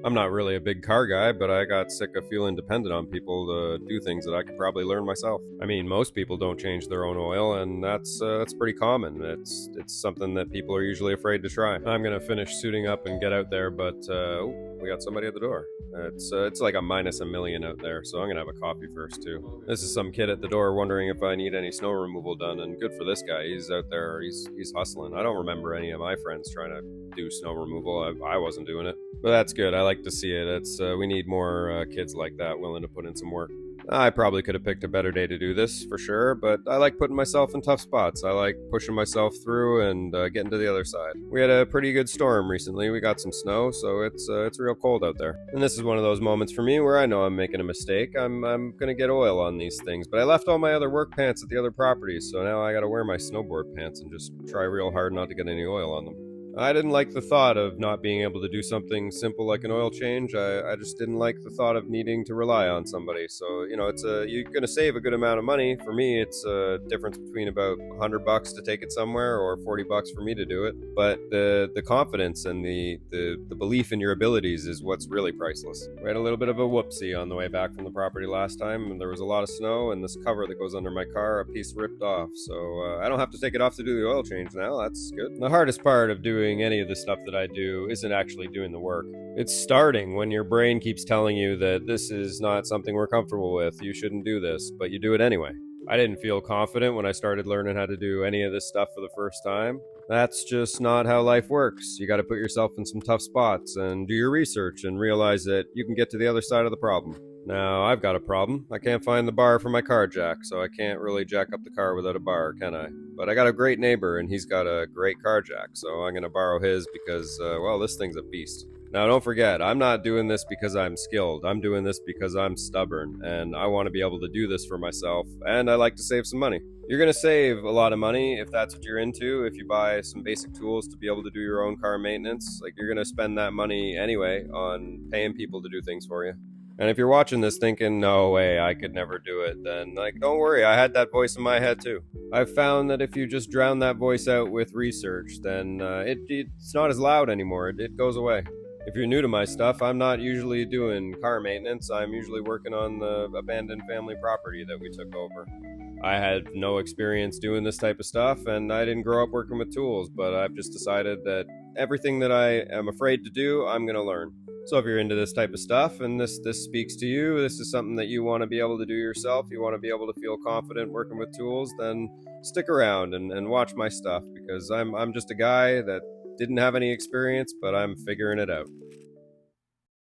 I'm not really a big car guy, but I got sick of feeling dependent on people to do things that I could probably learn myself. I mean, most people don't change their own oil, and that's pretty common. It's something that people are usually afraid to try. I'm gonna finish suiting up and get out there, but we got somebody at the door. It's like a minus a million out there, so I'm gonna have a coffee first too. This is some kid at the door wondering if I need any snow removal done, and good for this guy. He's out there. He's hustling. I don't remember any of my friends trying to do snow removal. I wasn't doing it. But that's good. I like to see it. It's we need more kids like that willing to put in some work. I probably could have picked a better day to do this for sure, but I like putting myself in tough spots. I like pushing myself through and getting to the other side. We had a pretty good storm recently. We got some snow, so it's real cold out there. And this is one of those moments for me where I know I'm making a mistake. I'm gonna get oil on these things, but I left all my other work pants at the other properties, so now I got to wear my snowboard pants and just try real hard not to get any oil on them. I didn't like the thought of not being able to do something simple like an oil change. I just didn't like the thought of needing to rely on somebody. So, you're going to save a good amount of money. For me, it's a difference between about $100 to take it somewhere or $40 for me to do it. But the confidence and the belief in your abilities is what's really priceless. We had a little bit of a whoopsie on the way back from the property last time, and there was a lot of snow, and this cover that goes under my car, a piece ripped off. So I don't have to take it off to do the oil change now. That's good. The hardest part of doing any of the stuff that I do isn't actually doing the work. It's starting when your brain keeps telling you that this is not something we're comfortable with, you shouldn't do this, but you do it anyway. I didn't feel confident when I started learning how to do any of this stuff for the first time. That's just not how life works. You got to put yourself in some tough spots and do your research and realize that you can get to the other side of the problem. Now, I've got a problem. I can't find the bar for my car jack, so I can't really jack up the car without a bar, can I? But I got a great neighbor, and he's got a great car jack, so I'm going to borrow his because, this thing's a beast. Now, don't forget, I'm not doing this because I'm skilled. I'm doing this because I'm stubborn, and I want to be able to do this for myself, and I like to save some money. You're going to save a lot of money if that's what you're into, if you buy some basic tools to be able to do your own car maintenance. Like, you're going to spend that money anyway on paying people to do things for you. And if you're watching this thinking, no way, I could never do it, then, don't worry, I had that voice in my head too. I've found that if you just drown that voice out with research, then it's not as loud anymore. It goes away. If you're new to my stuff, I'm not usually doing car maintenance. I'm usually working on the abandoned family property that we took over. I had no experience doing this type of stuff, and I didn't grow up working with tools, but I've just decided that everything that I am afraid to do, I'm going to learn. So if you're into this type of stuff and this speaks to you, this is something that you want to be able to do yourself, you want to be able to feel confident working with tools, then stick around and watch my stuff because I'm just a guy that didn't have any experience, but I'm figuring it out.